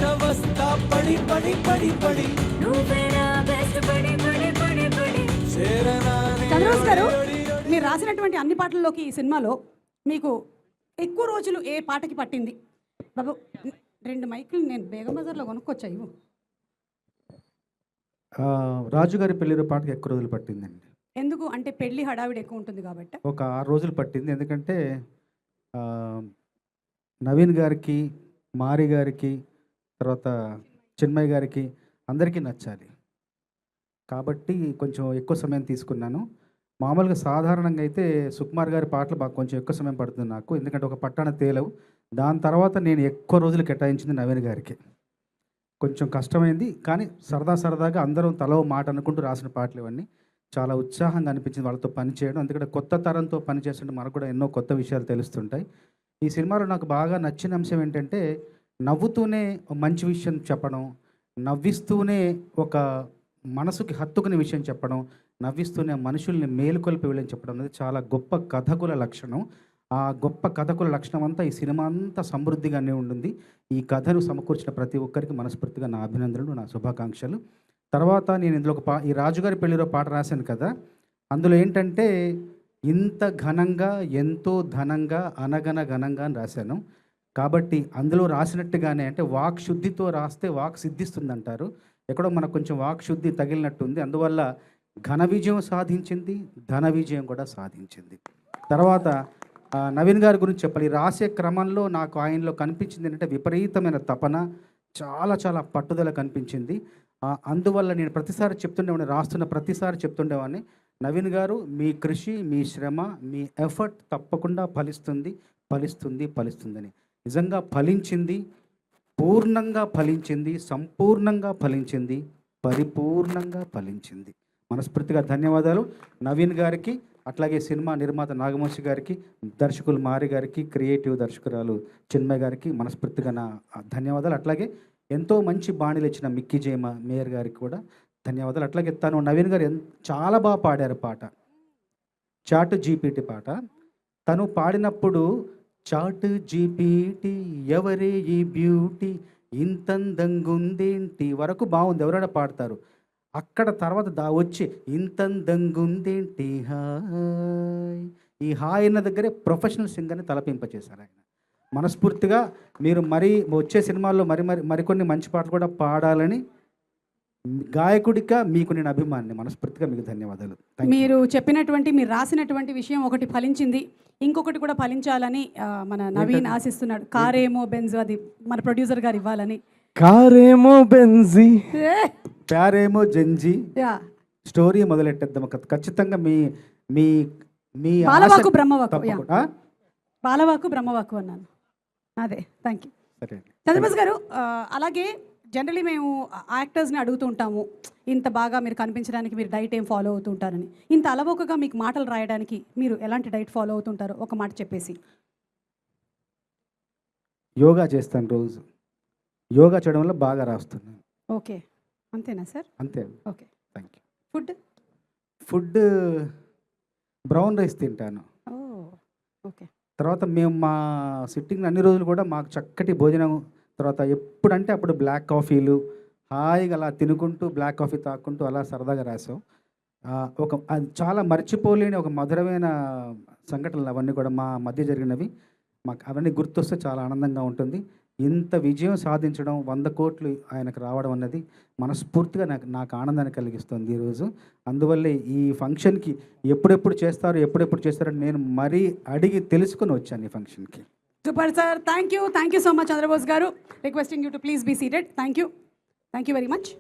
వెంట వస్తా పడి పడి పడి పడి చంద్రబోస్ గారు, మీరు రాసినటువంటి అన్ని పాటల్లోకి ఈ సినిమాలో మీకు ఎక్కువ రోజులు ఏ పాటకి పట్టింది? బాబు 2 మైకులు నేను బేగం బజార్లో కొనుక్కొచ్చా ఇవ్వు. రాజుగారి పెళ్లిలో పాటకి ఎక్కువ రోజులు పట్టిందండి. ఎందుకు అంటే పెళ్లి హడావిడి ఎక్కువ ఉంటుంది కాబట్టి ఒక 6 రోజులు పట్టింది. ఎందుకంటే నవీన్ గారికి, మారి గారికి, తర్వాత చిన్మయ్ గారికి అందరికీ నచ్చాలి కాబట్టి కొంచెం ఎక్కువ సమయం తీసుకున్నాను. మామూలుగా సాధారణంగా అయితే సుకుమార్ గారి పాటలు బాగా కొంచెం ఎక్కువ సమయం పడుతుంది నాకు, ఎందుకంటే ఒక పట్టాన తేలవు. దాని తర్వాత నేను ఎక్కువ రోజులు కేటాయించింది నవీన్ గారికి. కొంచెం కష్టమైంది, కానీ సరదాగా అందరం తలో మాట అనుకుంటూ రాసిన పాటలు ఇవన్నీ. చాలా ఉత్సాహంగా అనిపించింది వాళ్ళతో పనిచేయడం. ఎందుకంటే కొత్త తరంతో పనిచేస్తుంటే మనకు కూడా ఎన్నో కొత్త విషయాలు తెలుస్తుంటాయి. ఈ సినిమాలో నాకు బాగా నచ్చిన అంశం ఏంటంటే నవ్వుతూనే మంచి విషయం చెప్పడం, నవ్విస్తూనే ఒక మనసుకి హత్తుకునే విషయం చెప్పడం, నవ్విస్తూనే మనుషుల్ని మేలుకొల్పి వెళ్ళని చెప్పడం అనేది చాలా గొప్ప కథకుల లక్షణం. ఆ గొప్ప కథకుల లక్షణం అంతా ఈ సినిమా అంతా సమృద్ధిగానే ఉంటుంది. ఈ కథను సమకూర్చిన ప్రతి ఒక్కరికి మనస్ఫూర్తిగా నా అభినందనలు, నా శుభాకాంక్షలు. తర్వాత నేను ఇందులో ఈ రాజుగారి పెళ్లిలో పాట రాశాను కదా, అందులో ఏంటంటే ఇంత ఘనంగా, ఎంతో ఘనంగా, అనగన ఘనంగా అని రాశాను. కాబట్టి అందులో రాసినట్టుగానే అంటే వాక్ శుద్ధితో రాస్తే వాక్ సిద్ధిస్తుంది అంటారు. ఎక్కడో మనకు కొంచెం వాక్ శుద్ధి తగిలినట్టుంది. అందువల్ల ఘన విజయం సాధించింది, ధన విజయం కూడా సాధించింది. తర్వాత నవీన్ గారి గురించి చెప్పాలి. రాసే క్రమంలో నాకు ఆయనలో కనిపించింది ఏంటంటే విపరీతమైన తపన, చాలా పట్టుదల కనిపించింది. అందువల్ల నేను ప్రతిసారి చెప్తుండేవాడిని, రాస్తున్న ప్రతిసారి చెప్తుండేవాడిని, నవీన్ గారు మీ కృషి, మీ శ్రమ, మీ ఎఫర్ట్ తప్పకుండా ఫలిస్తుందని. నిజంగా ఫలించింది, పూర్ణంగా ఫలించింది, సంపూర్ణంగా ఫలించింది, పరిపూర్ణంగా ఫలించింది. మనస్ఫూర్తిగా ధన్యవాదాలు నవీన్ గారికి, అట్లాగే సినిమా నిర్మాత నాగవంశి గారికి, దర్శకులు మారి గారికి, క్రియేటివ్ దర్శకురాలు చిన్మయ్ గారికి మనస్ఫూర్తిగా నా ధన్యవాదాలు. అట్లాగే ఎంతో మంచి బాణీలు ఇచ్చిన మిక్కీ జేమ మేయర్ గారికి కూడా ధన్యవాదాలు. అట్లాగే తను నవీన్ గారు చాలా బాగా పాడారు పాట, చాట్ జీపీటీ పాట. తను పాడినప్పుడు చాట్ జీపీటీ ఎవరే ఈ బ్యూటీ ఇంతందంగుందేంటి వరకు బాగుంది, ఎవరైనా పాడతారు. అక్కడ తర్వాత వచ్చి ఇంతందంగుందేంటి హాయ్, ఈ హాయ్ అన్న దగ్గరే ప్రొఫెషనల్ సింగర్ని తలపింపచేశారు ఆయన. మనస్ఫూర్తిగా మీరు వచ్చే సినిమాల్లో మరికొన్ని మంచి పాటలు కూడా పాడాలని గాయకుడిగా మీకు నేను అభిమాని. మనస్ఫూర్తిగా మీకు ధన్యవాదాలు. మీరు చెప్పినటువంటి, మీరు రాసినటువంటి విషయం ఒకటి ఫలించింది, ఇంకొకటి కూడా ఫలించాలని మన నవీన్ ఆశిస్తున్నాడు. కారేమో బెంజ్, అది మన ప్రొడ్యూసర్ గారు ఇవ్వాలని. కారేమో బెంజీ, ప్యారేమో జంజీ స్టోరీ మొదలెట్టేద్దాం ఖచ్చితంగా. మీ మీ మీ బాలవాకు బ్రహ్మవాకు అన్నాను. అదే, థ్యాంక్ యూ చంద్రబోస్ గారు. అలాగే జనరలీ మేము యాక్టర్స్ని అడుగుతూ ఉంటాము, ఇంత బాగా మీరు కనిపించడానికి మీరు డైట్ ఏం ఫాలో అవుతూ ఉంటారని. ఇంత అలవోకగా మీకు మాటలు రాయడానికి మీరు ఎలాంటి డైట్ ఫాలో అవుతుంటారో ఒక మాట చెప్పేసి. యోగా చేస్తాను, రోజు యోగా చేయడం వల్ల బాగా రాస్తున్నాను. ఓకే, అంతేనా సార్? అంతే. Okay, thank you. Food brown rice తింటాను. ఓకే. తర్వాత మేము మా సిట్టింగ్ అన్ని రోజులు కూడా మాకు చక్కటి భోజనం, తర్వాత ఎప్పుడంటే అప్పుడు బ్లాక్ కాఫీలు హాయిగా అలా తినుకుంటూ బ్లాక్ కాఫీ తాక్కుంటూ అలా సరదాగా రాసాం. అది చాలా మర్చిపోలేని ఒక మధురమైన సంఘటనలు అవన్నీ కూడా మా మధ్య జరిగినవి. మాకు అవన్నీ గుర్తొస్తే చాలా ఆనందంగా ఉంటుంది. ఇంత విజయం సాధించడం, 100 కోట్లు ఆయనకు రావడం అన్నది మనస్ఫూర్తిగా నాకు ఆనందాన్ని కలిగిస్తుంది ఈరోజు. అందువల్లే ఈ ఫంక్షన్కి ఎప్పుడెప్పుడు చేస్తారని నేను మరీ అడిగి తెలుసుకుని వచ్చాను ఈ ఫంక్షన్కి. Super sir, thank you so much Chandrabose గారు. Requesting you to please be seated. Thank you very much.